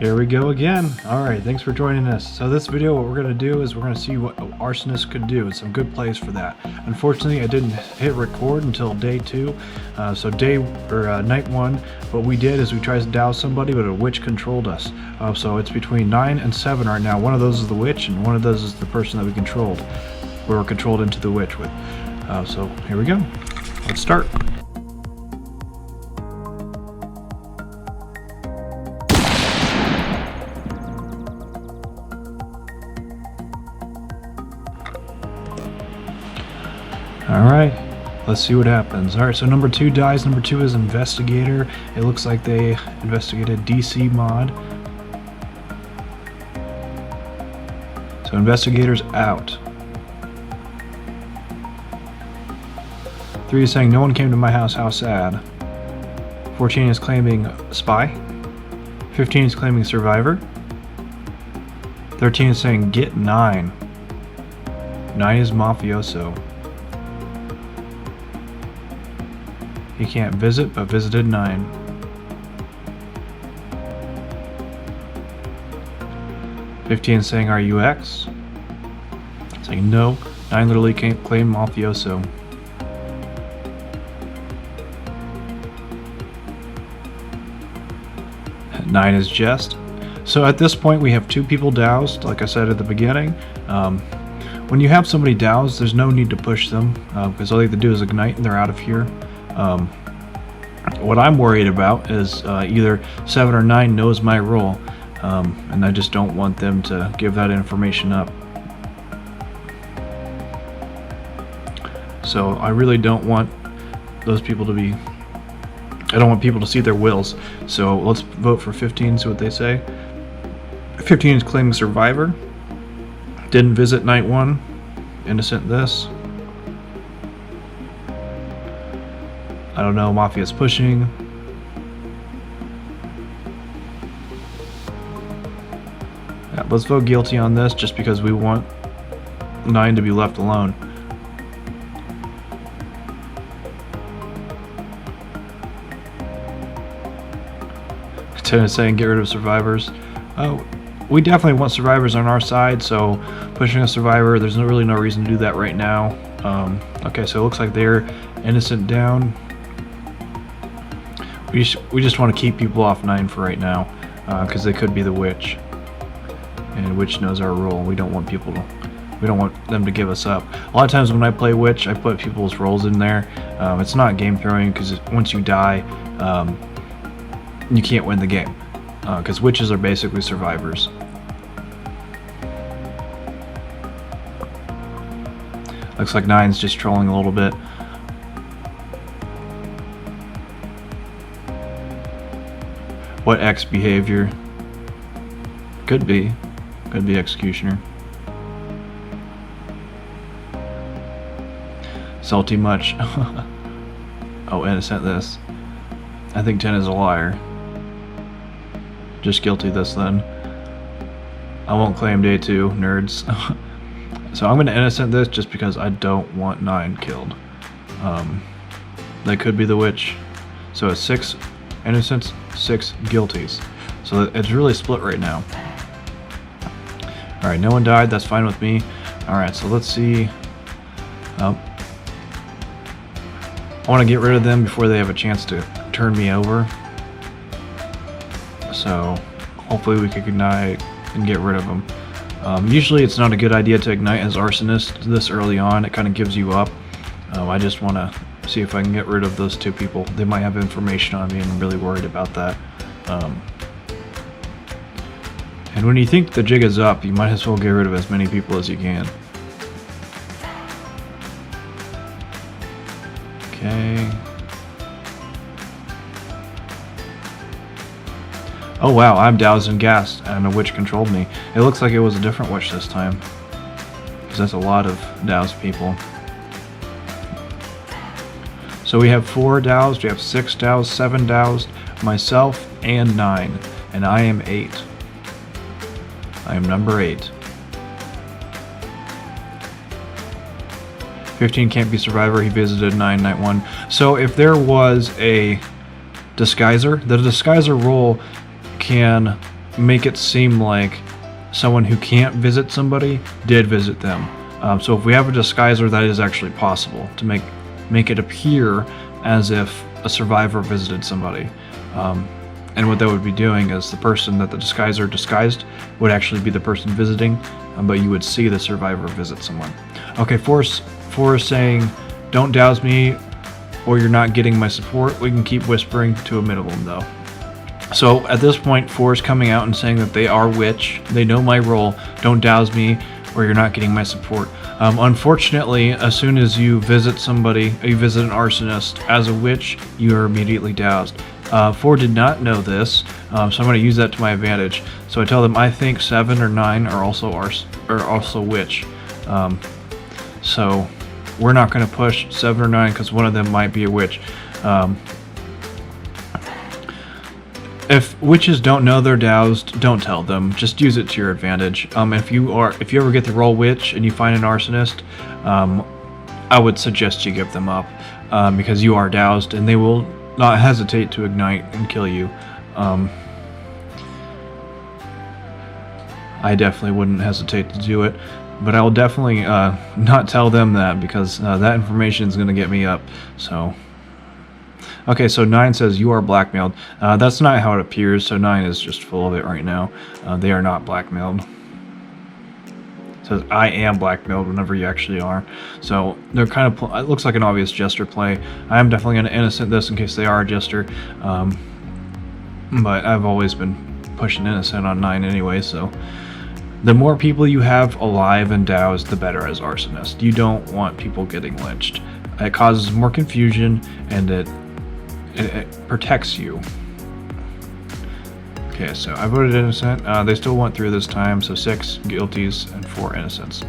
Here we go again. Alright, thanks for joining us. So this video, what we're going to do is we're going to see what Arsonist could do. Some good plays for that. Unfortunately, I didn't hit record until day 2. So night 1. What we did is we tried to douse somebody, but a witch controlled us. So it's between 9 and 7 right now. One of those is the witch, and one of those is the person that we controlled. We were controlled into the witch with. So here we go. Let's start. Alright, let's see what happens. Alright, so number 2 dies. Number 2 is Investigator. It looks like they investigated DC mod. So Investigator's out. 3 is saying no one came to my house, how sad. 14 is claiming spy. 15 is claiming survivor. 13 is saying get 9. 9 is mafioso. He can't visit, but visited 9. "15 saying, are you X?" Saying no. 9 literally can't claim mafioso. "9 is jest." So at this point we have 2 people doused, like I said at the beginning. When you have somebody doused, there's no need to push them, because all they have to do is ignite and they're out of here. What I'm worried about is either 7 or 9 knows my role, and I just don't want them to give that information up. So I really don't want those people to be... I don't want people to see their wills. So let's vote for 15, see what they say. 15 is claiming survivor. Didn't visit night 1. Innocent this. I don't know, Mafia's pushing. Yeah, let's vote guilty on this just because we want 9 to be left alone. Kitten is saying get rid of survivors. Oh, we definitely want survivors on our side, so pushing a survivor, there's really no reason to do that right now. Okay, so it looks like they're innocent down. We just want to keep people off 9 for right now, because they could be the witch, and witch knows our role. We don't want them to give us up. A lot of times when I play witch, I put people's roles in there. It's not game throwing, because once you die, you can't win the game, because witches are basically survivors. Looks like 9's just trolling a little bit. What X behavior? Could be executioner. Salty much. Oh, innocent this. I think 10 is a liar. Just guilty this then. I won't claim day 2, nerds. So I'm gonna innocent this just because I don't want 9 killed. They could be the witch. So it's 6 innocents, 6 guilties. So it's really split right now. Alright, no one died, that's fine with me. Alright, so let's see. I want to get rid of them before they have a chance to turn me over. So hopefully we can ignite and get rid of them. Usually it's not a good idea to ignite as Arsonist this early on. It kind of gives you up. I just want to see if I can get rid of those 2 people. They might have information on me and I'm really worried about that. And when you think the jig is up, you might as well get rid of as many people as you can. Okay. Oh wow, I'm doused and gassed and a witch controlled me. It looks like it was a different witch this time, because that's a lot of doused people. So we have 4 doused, we have 6 doused, 7 doused, myself, and 9. And I am 8. I am number 8. 15 can't be survivor, he visited 9 night 1. So if there was a disguiser, the disguiser role can make it seem like someone who can't visit somebody did visit them. So if we have a disguiser, that is actually possible to make it appear as if a survivor visited somebody. And what that would be doing is the person that the disguiser disguised would actually be the person visiting, but you would see the survivor visit someone. Okay, 4 is saying, don't douse me or you're not getting my support. We can keep whispering to a minimum though. So at this point, 4 is coming out and saying that they are witch. They know my role. Don't douse me or you're not getting my support. Unfortunately, as soon as you visit somebody, you visit an arsonist as a witch, you are immediately doused. 4 did not know this, so I'm going to use that to my advantage. So I tell them I think 7 or 9 are also witch. So we're not going to push 7 or 9 because one of them might be a witch. If witches don't know they're doused, don't tell them. Just use it to your advantage. If you ever get the role witch and you find an arsonist, I would suggest you give them up because you are doused and they will not hesitate to ignite and kill you. I definitely wouldn't hesitate to do it, but I will definitely not tell them that because that information is going to get me up. So. Okay, so 9 says you are blackmailed. That's not how it appears, so 9 is just full of it right now. They are not blackmailed. It says I am blackmailed whenever you actually are. So they're kind of, it looks like an obvious jester play. I am definitely going to innocent this in case they are a jester. But I've always been pushing innocent on 9 anyway, so. The more people you have alive and doused, the better as arsonist. You don't want people getting lynched. It causes more confusion and it protects you. Okay, so I voted innocent. They still went through this time, so 6 guilties and 4 innocents.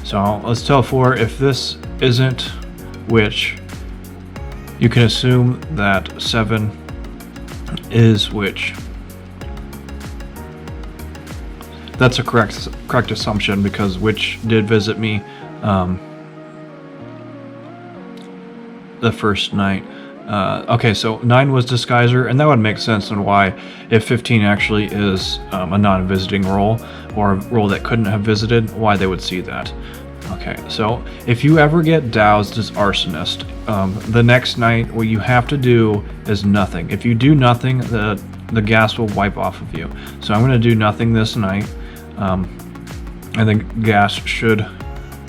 So let's tell 4 if this isn't witch, you can assume that 7 is witch. That's a correct assumption because witch did visit me the first night. Okay, so 9 was disguiser, and that would make sense on why, if 15 actually is a non-visiting role, or a role that couldn't have visited, why they would see that. Okay, so if you ever get doused as arsonist, the next night what you have to do is nothing. If you do nothing, the gas will wipe off of you. So I'm going to do nothing this night, and the gas should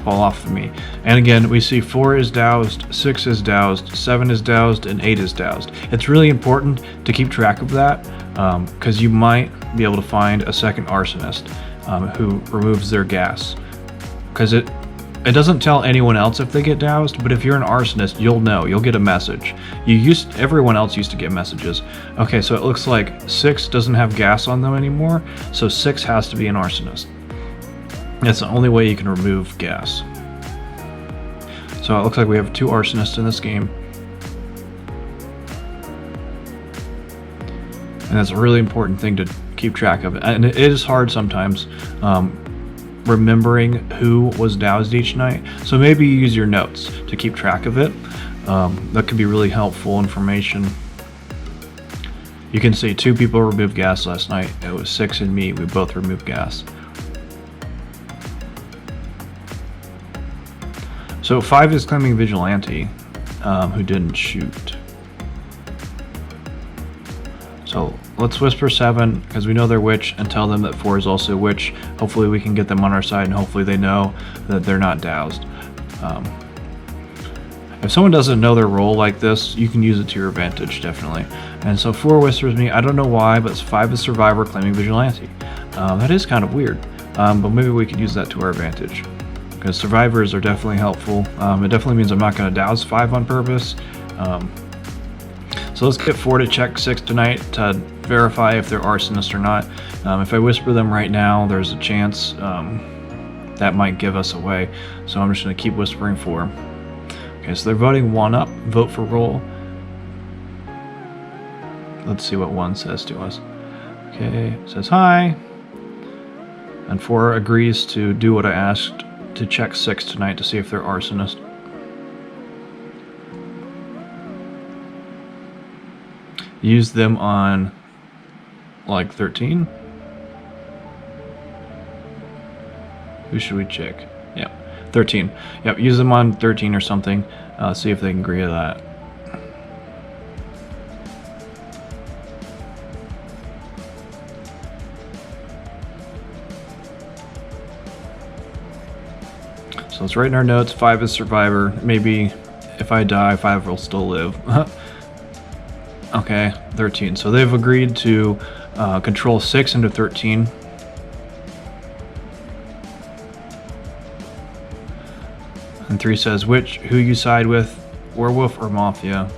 fall off of me. And again, we see 4 is doused, 6 is doused, 7 is doused, and 8 is doused. It's really important to keep track of that because you might be able to find a second arsonist who removes their gas. Because it doesn't tell anyone else if they get doused, but if you're an arsonist, you'll know. You'll get a message. Everyone else used to get messages. Okay, so it looks like 6 doesn't have gas on them anymore, so 6 has to be an arsonist. That's the only way you can remove gas. So it looks like we have 2 arsonists in this game. And that's a really important thing to keep track of. And it is hard sometimes remembering who was doused each night. So maybe you use your notes to keep track of it. That could be really helpful information. You can see 2 people removed gas last night. It was 6 and me. We both removed gas. So 5 is claiming vigilante, who didn't shoot. So let's whisper 7, because we know they're witch, and tell them that 4 is also witch. Hopefully we can get them on our side, and hopefully they know that they're not doused. If someone doesn't know their role like this, you can use it to your advantage, definitely. And so 4 whispers me, I don't know why, but 5 is survivor claiming vigilante. That is kind of weird, but maybe we could use that to our advantage. Because survivors are definitely helpful. It definitely means I'm not going to douse 5 on purpose. So let's get 4 to check 6 tonight to verify if they're arsonists or not. If I whisper them right now, there's a chance that might give us away. So I'm just going to keep whispering 4. Okay, so they're voting 1 up. Vote for roll. Let's see what 1 says to us. Okay, it says hi. And 4 agrees to do what I asked, to check 6 tonight to see if they're arsonist. Use them on like 13. Who should we check? Yep, 13. Yep, use them on 13 or something. See if they can agree to that. So let's write in our notes, 5 is survivor. Maybe if I die, 5 will still live. Okay, 13. So they've agreed to control 6 into 13. And 3 says, who you side with, werewolf or mafia?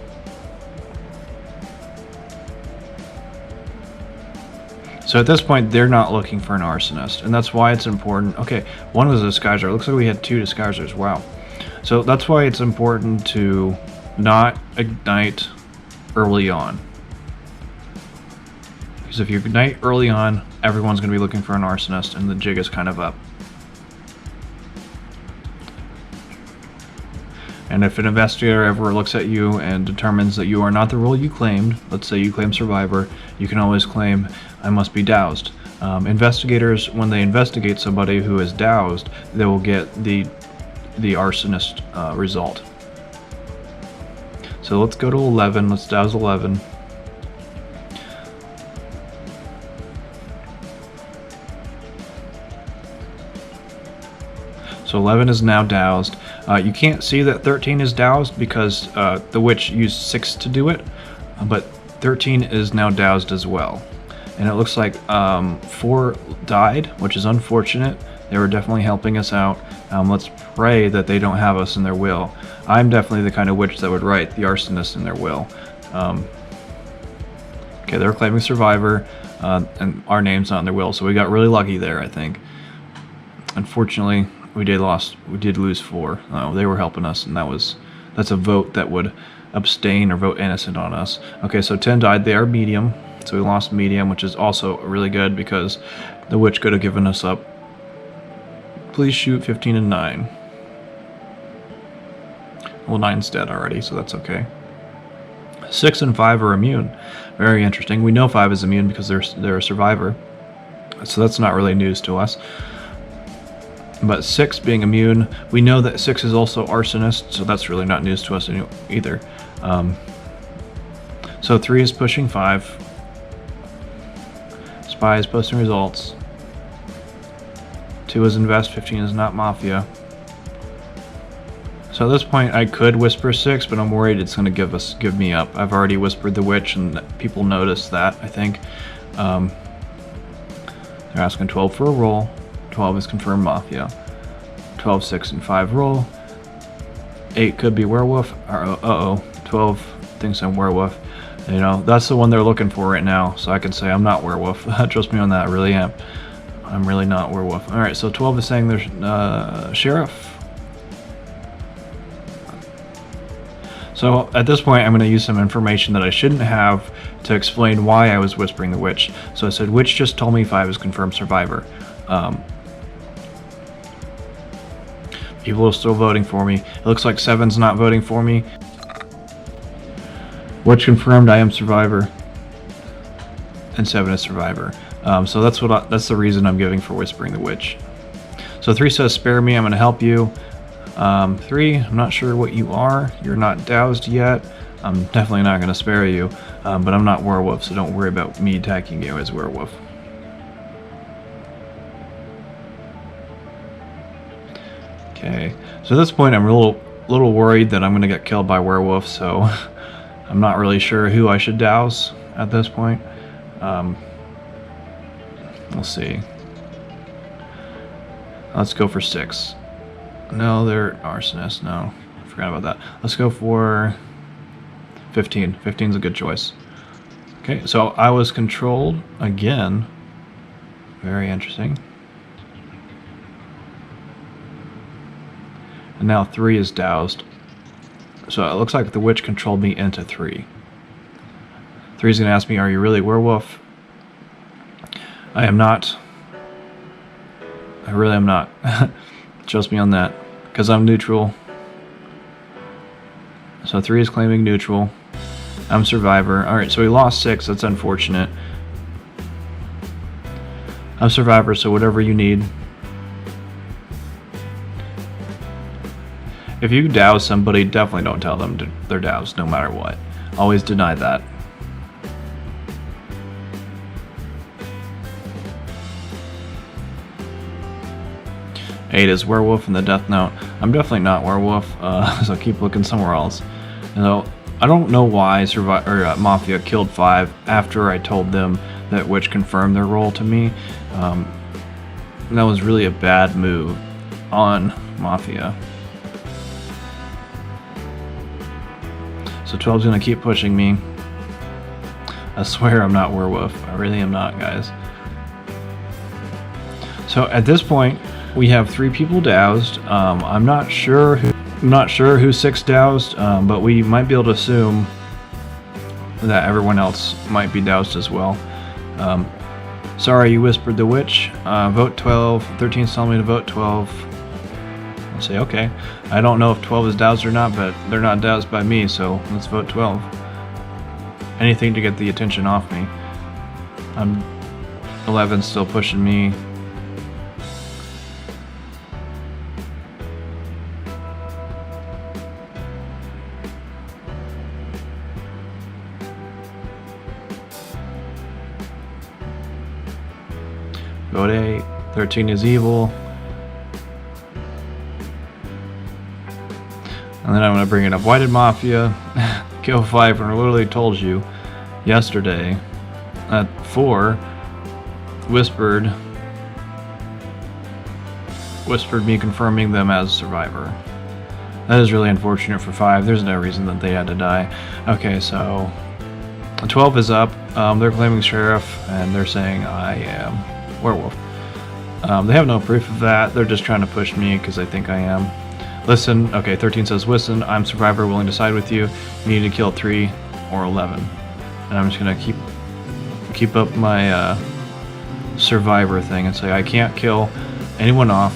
So at this point, they're not looking for an arsonist, and that's why it's important. Okay, one was a disguiser. It looks like we had 2 disguisers. Wow. So that's why it's important to not ignite early on. Because if you ignite early on, everyone's going to be looking for an arsonist, and the jig is kind of up. And if an investigator ever looks at you and determines that you are not the role you claimed, let's say you claim survivor, you can always claim, I must be doused. Investigators, when they investigate somebody who is doused, they will get the arsonist result. So let's go to 11, let's douse 11. So 11 is now doused. You can't see that 13 is doused because the witch used 6 to do it, but 13 is now doused as well. And it looks like 4 died, which is unfortunate. They were definitely helping us out. Let's pray that they don't have us in their will. I'm definitely the kind of witch that would write the arsonist in their will. Okay, they're claiming survivor, and our name's not in their will, so we got really lucky there, I think. Unfortunately, we did lose 4. They were helping us, and that's a vote that would abstain or vote innocent on us. Okay, so 10 died. They are medium, so we lost medium, which is also really good because the witch could have given us up. Please shoot 15 and 9. Well, 9's dead already, so that's okay. 6 and 5 are immune. Very interesting. We know 5 is immune because they're a survivor, so that's not really news to us. But 6 being immune, we know that 6 is also arsonist, so that's really not news to us either. So 3 is pushing 5. Spy is posting results. 2 is invest, 15 is not mafia. So at this point I could whisper 6, but I'm worried it's going to give me up. I've already whispered the witch and people noticed that, I think. They're asking 12 for a roll. 12 is confirmed mafia. 12, 6, and 5 roll. 8 could be werewolf. Uh-oh. 12 thinks I'm werewolf. You know, that's the one they're looking for right now, so I can say I'm not werewolf. Trust me on that, I really am. I'm really not werewolf. Alright, so 12 is saying there's sheriff. So at this point, I'm going to use some information that I shouldn't have to explain why I was whispering the witch. So I said, witch just told me 5 is confirmed survivor. People are still voting for me. It looks like 7's not voting for me. Witch confirmed I am survivor. And 7 is survivor. So that's the reason I'm giving for whispering the witch. So 3 says spare me, I'm going to help you. 3, I'm not sure what you are. You're not doused yet. I'm definitely not going to spare you. But I'm not werewolf, so don't worry about me attacking you as werewolf. Okay, so at this point I'm a little worried that I'm going to get killed by werewolf, so I'm not really sure who I should douse at this point. We'll see. Let's go for 6. No, they're arsonists. No, I forgot about that. Let's go for 15. 15's a good choice. Okay, so I was controlled again. Very interesting. And now 3 is doused. So it looks like the witch controlled me into 3. 3 is going to ask me, are you really werewolf? I am not. I really am not. Trust me on that. Because I'm neutral. So 3 is claiming neutral. I'm survivor. Alright, so we lost 6. That's unfortunate. I'm survivor, so whatever you need. If you douse somebody, definitely don't tell them they're doused, no matter what. Always deny that. Eight is werewolf in the death note. I'm definitely not werewolf, so keep looking somewhere else. So I don't know why Mafia killed 5 after I told them that witch confirmed their role to me. That was really a bad move on Mafia. So 12's gonna keep pushing me. I swear I'm not werewolf. I really am not, guys. So at this point, we have 3 people doused. I'm not sure who 6 doused, but we might be able to assume that everyone else might be doused as well. Sorry, you whispered the witch. Vote 12. 13's telling me to vote 12. I'll say okay. I don't know if 12 is doused or not, but they're not doused by me, so let's vote 12. Anything to get the attention off me. 11's still pushing me. Vote 8. 13 is evil. And then I'm going to bring it up. Why did Mafia kill 5 when I literally told you yesterday at 4 whispered me confirming them as survivor? That is really unfortunate for 5. There's no reason that they had to die. Okay, so 12 is up. They're claiming sheriff and they're saying I am werewolf. They have no proof of that. They're just trying to push me because they think I am. Listen, okay, 13 says, listen, I'm survivor, willing to side with you. You need to kill 3 or 11. And I'm just gonna keep up my survivor thing and say I can't kill anyone off,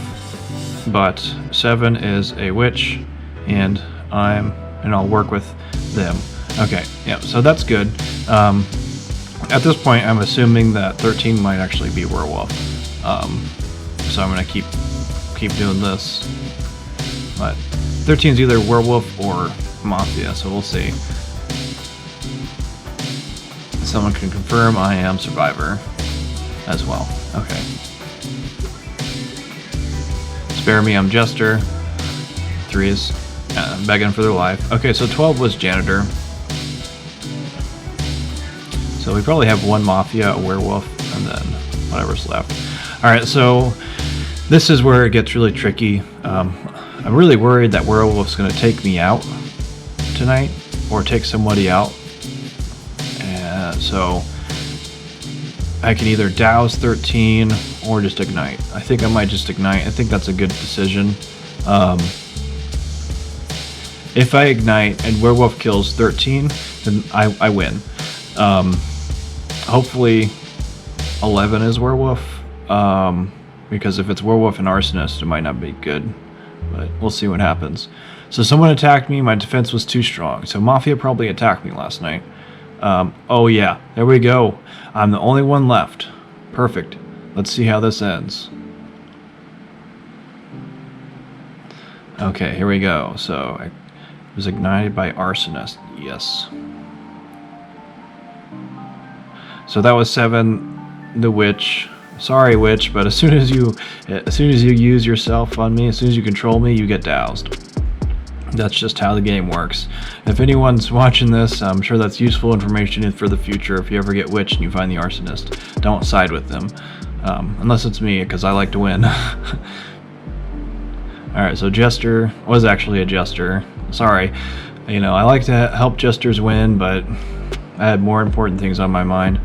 but 7 is a witch, and I'll work with them. Okay, yeah, so that's good. At this point, I'm assuming that 13 might actually be werewolf. So I'm gonna keep doing this. But 13 is either werewolf or Mafia, so we'll see. Someone can confirm I am survivor as well. Okay. Spare me, I'm Jester. 3 is begging for their life. Okay, so 12 was janitor. So we probably have 1 Mafia, a werewolf, and then whatever's left. Alright, so this is where it gets really tricky. I'm really worried that werewolf's going to take me out tonight, or take somebody out. And so I can either douse 13 or just ignite. I think I might just ignite. I think that's a good decision. If I ignite and werewolf kills 13, then I win. Hopefully 11 is werewolf, because if it's werewolf and arsonist, it might not be good, but we'll see what happens. So someone attacked me, my defense was too strong, so Mafia probably attacked me last night. Oh yeah, there we go. I'm the only one left. Perfect. Let's see how this ends. Okay, here we go. So I was ignited by arsonist. Yes. So that was 7, the witch. Sorry, witch, but as soon as you use yourself on me, as soon as you control me, you get doused. That's just how the game works. If anyone's watching this, I'm sure that's useful information for the future. If you ever get witched and you find the arsonist, don't side with them, unless it's me, because I like to win. Alright, so Jester was actually a Jester. Sorry. You know, I like to help Jesters win, but I had more important things on my mind.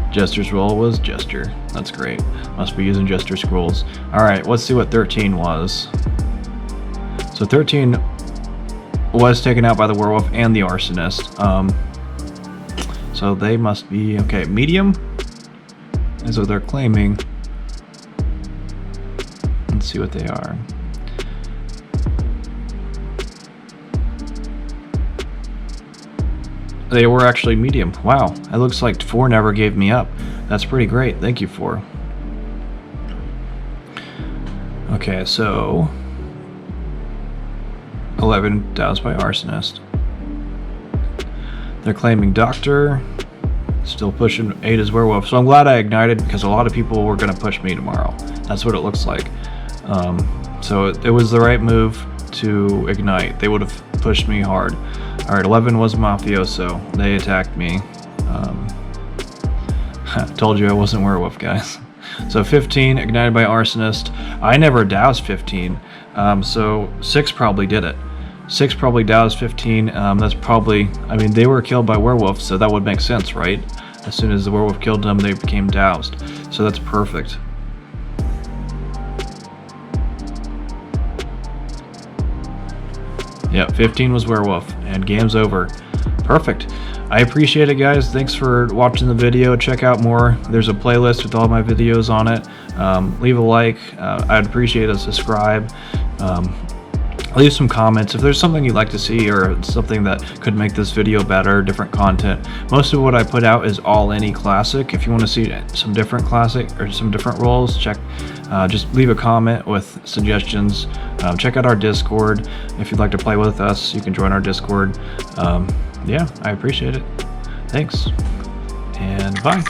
Jester's role was Jester. That's great. Must be using Jester scrolls. Alright, let's see what 13 was. So 13 was taken out by the werewolf and the arsonist. So they must be, okay, medium is what they're claiming. Let's see what they are. They were actually medium. Wow, it looks like 4 never gave me up. That's pretty great. Thank you for. Okay, so 11 doused by Arsonist. They're claiming Doctor. Still pushing 8 as Werewolf. So I'm glad I ignited because a lot of people were going to push me tomorrow. That's what it looks like. So it was the right move to ignite. They would have pushed me hard. Alright, 11 was Mafioso. They attacked me. Told you I wasn't Werewolf, guys. So 15 ignited by Arsonist. I never doused 15. So 6 probably did it. 6 probably doused 15. That's probably, I mean, they were killed by Werewolf, so that would make sense, right? As soon as the Werewolf killed them, they became doused. So that's perfect. Yep, 15 was Werewolf, and game's over. Perfect. I appreciate it, guys. Thanks for watching the video. Check out more. There's a playlist with all my videos on it. Leave a like. I'd appreciate a subscribe. Leave some comments if there's something you'd like to see or something that could make this video better, different content. Most of what I put out is all any classic. If you want to see some different classic or some different roles, just leave a comment with suggestions. Check out our Discord. If you'd like to play with us, you can join our Discord. Yeah, I appreciate it. Thanks, and bye.